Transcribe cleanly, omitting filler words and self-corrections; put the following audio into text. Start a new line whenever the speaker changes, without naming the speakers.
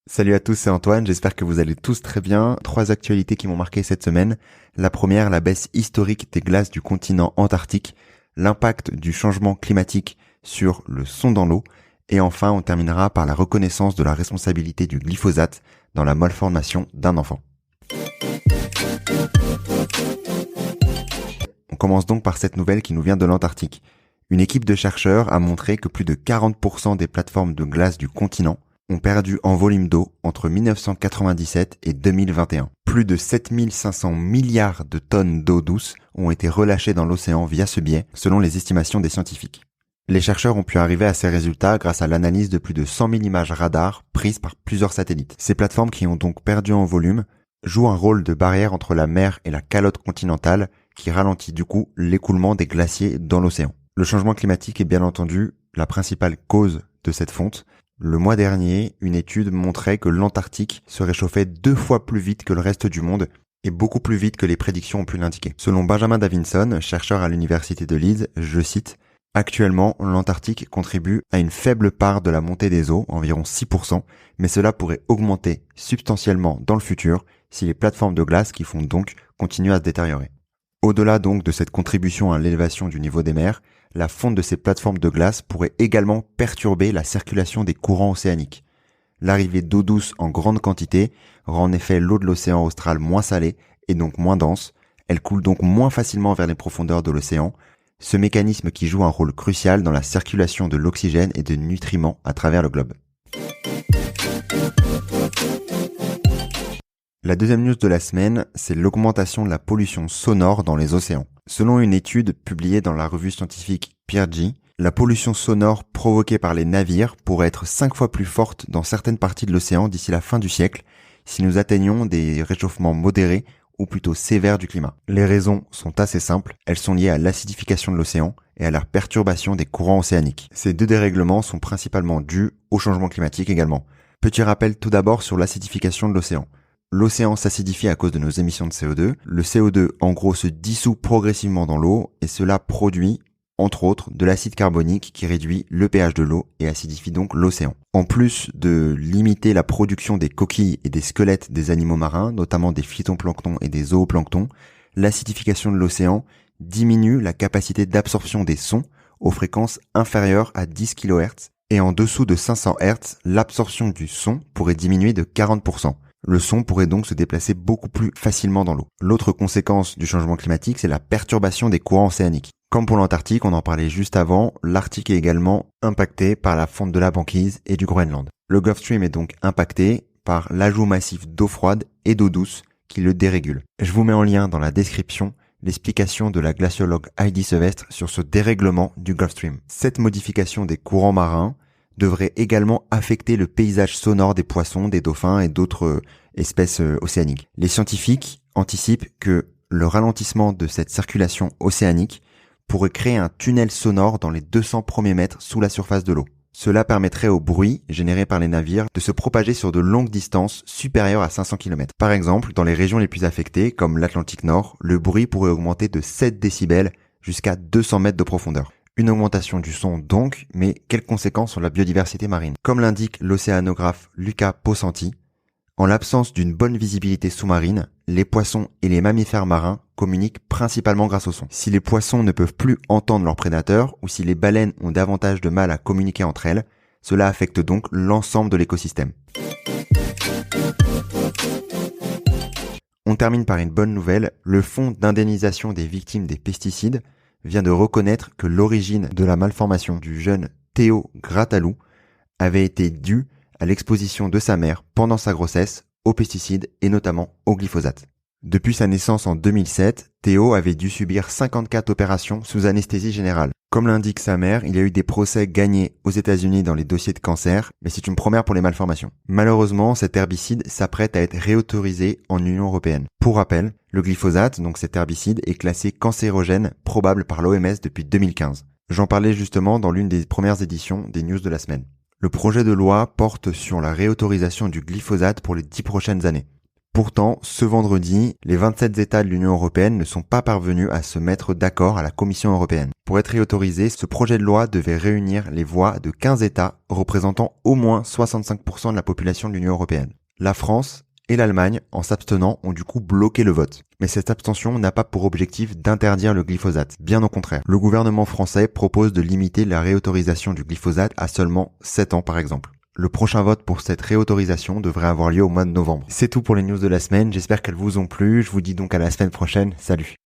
Salut à tous, c'est Antoine, j'espère que vous allez tous très bien. 3 actualités qui m'ont marqué cette semaine. La première, la baisse historique des glaces du continent antarctique, l'impact du changement climatique sur le son dans l'eau, et enfin on terminera par la reconnaissance de la responsabilité du glyphosate dans la malformation d'un enfant. On commence donc par cette nouvelle qui nous vient de l'Antarctique. Une équipe de chercheurs a montré que plus de 40% des plateformes de glace du continent ont perdu en volume d'eau entre 1997 et 2021. Plus de 7500 milliards de tonnes d'eau douce ont été relâchées dans l'océan via ce biais, selon les estimations des scientifiques. Les chercheurs ont pu arriver à ces résultats grâce à l'analyse de plus de 100 000 images radar prises par plusieurs satellites. Ces plateformes qui ont donc perdu en volume jouent un rôle de barrière entre la mer et la calotte continentale qui ralentit du coup l'écoulement des glaciers dans l'océan. Le changement climatique est bien entendu la principale cause de cette fonte. Le mois dernier, une étude montrait que l'Antarctique se réchauffait 2 fois plus vite que le reste du monde et beaucoup plus vite que les prédictions ont pu l'indiquer. Selon Benjamin Davinson, chercheur à l'université de Leeds, je cite, « Actuellement, l'Antarctique contribue à une faible part de la montée des eaux, environ 6%, mais cela pourrait augmenter substantiellement dans le futur si les plateformes de glace qui fondent donc continuent à se détériorer. » Au-delà donc de cette contribution à l'élévation du niveau des mers, la fonte de ces plateformes de glace pourrait également perturber la circulation des courants océaniques. L'arrivée d'eau douce en grande quantité rend en effet l'eau de l'océan austral moins salée et donc moins dense. Elle coule donc moins facilement vers les profondeurs de l'océan. Ce mécanisme qui joue un rôle crucial dans la circulation de l'oxygène et de nutriments à travers le globe. La deuxième news de la semaine, c'est l'augmentation de la pollution sonore dans les océans. Selon une étude publiée dans la revue scientifique PeerG, la pollution sonore provoquée par les navires pourrait être 5 fois plus forte dans certaines parties de l'océan d'ici la fin du siècle si nous atteignions des réchauffements modérés ou plutôt sévères du climat. Les raisons sont assez simples, elles sont liées à l'acidification de l'océan et à la perturbation des courants océaniques. Ces deux dérèglements sont principalement dus au changement climatique également. Petit rappel tout d'abord sur l'acidification de l'océan. L'océan s'acidifie à cause de nos émissions de CO2. Le CO2, en gros, se dissout progressivement dans l'eau et cela produit, entre autres, de l'acide carbonique qui réduit le pH de l'eau et acidifie donc l'océan. En plus de limiter la production des coquilles et des squelettes des animaux marins, notamment des phytoplanctons et des zooplanctons, l'acidification de l'océan diminue la capacité d'absorption des sons aux fréquences inférieures à 10 kHz et en dessous de 500 Hz, l'absorption du son pourrait diminuer de 40%. Le son pourrait donc se déplacer beaucoup plus facilement dans l'eau. L'autre conséquence du changement climatique, c'est la perturbation des courants océaniques. Comme pour l'Antarctique, on en parlait juste avant, l'Arctique est également impacté par la fonte de la banquise et du Groenland. Le Gulf Stream est donc impacté par l'ajout massif d'eau froide et d'eau douce qui le dérégule. Je vous mets en lien dans la description l'explication de la glaciologue Heidi Sevestre sur ce dérèglement du Gulf Stream. Cette modification des courants marins devrait également affecter le paysage sonore des poissons, des dauphins et d'autres espèces océaniques. Les scientifiques anticipent que le ralentissement de cette circulation océanique pourrait créer un tunnel sonore dans les 200 premiers mètres sous la surface de l'eau. Cela permettrait au bruit généré par les navires de se propager sur de longues distances supérieures à 500 km. Par exemple, dans les régions les plus affectées, comme l'Atlantique Nord, le bruit pourrait augmenter de 7 décibels jusqu'à 200 mètres de profondeur. Une augmentation du son donc, mais quelles conséquences sur la biodiversité marine? Comme l'indique l'océanographe Luca Posanti, en l'absence d'une bonne visibilité sous-marine, les poissons et les mammifères marins communiquent principalement grâce au son. Si les poissons ne peuvent plus entendre leurs prédateurs ou si les baleines ont davantage de mal à communiquer entre elles, cela affecte donc l'ensemble de l'écosystème. On termine par une bonne nouvelle, le Fonds d'indemnisation des victimes des pesticides vient de reconnaître que l'origine de la malformation du jeune Théo Gratalou avait été due à l'exposition de sa mère pendant sa grossesse aux pesticides et notamment au glyphosate. Depuis sa naissance en 2007, Théo avait dû subir 54 opérations sous anesthésie générale. Comme l'indique sa mère, il y a eu des procès gagnés aux États-Unis dans les dossiers de cancer, mais c'est une première pour les malformations. Malheureusement, cet herbicide s'apprête à être réautorisé en Union européenne. Pour rappel, le glyphosate, donc cet herbicide, est classé cancérogène probable par l'OMS depuis 2015. J'en parlais justement dans l'une des premières éditions des news de la semaine. Le projet de loi porte sur la réautorisation du glyphosate pour les 10 prochaines années. Pourtant, ce vendredi, les 27 États de l'Union européenne ne sont pas parvenus à se mettre d'accord à la Commission européenne. Pour être réautorisé, ce projet de loi devait réunir les voix de 15 États représentant au moins 65% de la population de l'Union européenne. La France et l'Allemagne, en s'abstenant, ont du coup bloqué le vote. Mais cette abstention n'a pas pour objectif d'interdire le glyphosate. Bien au contraire. Le gouvernement français propose de limiter la réautorisation du glyphosate à seulement 7 ans par exemple. Le prochain vote pour cette réautorisation devrait avoir lieu au mois de novembre. C'est tout pour les news de la semaine, j'espère qu'elles vous ont plu, je vous dis donc à la semaine prochaine, salut.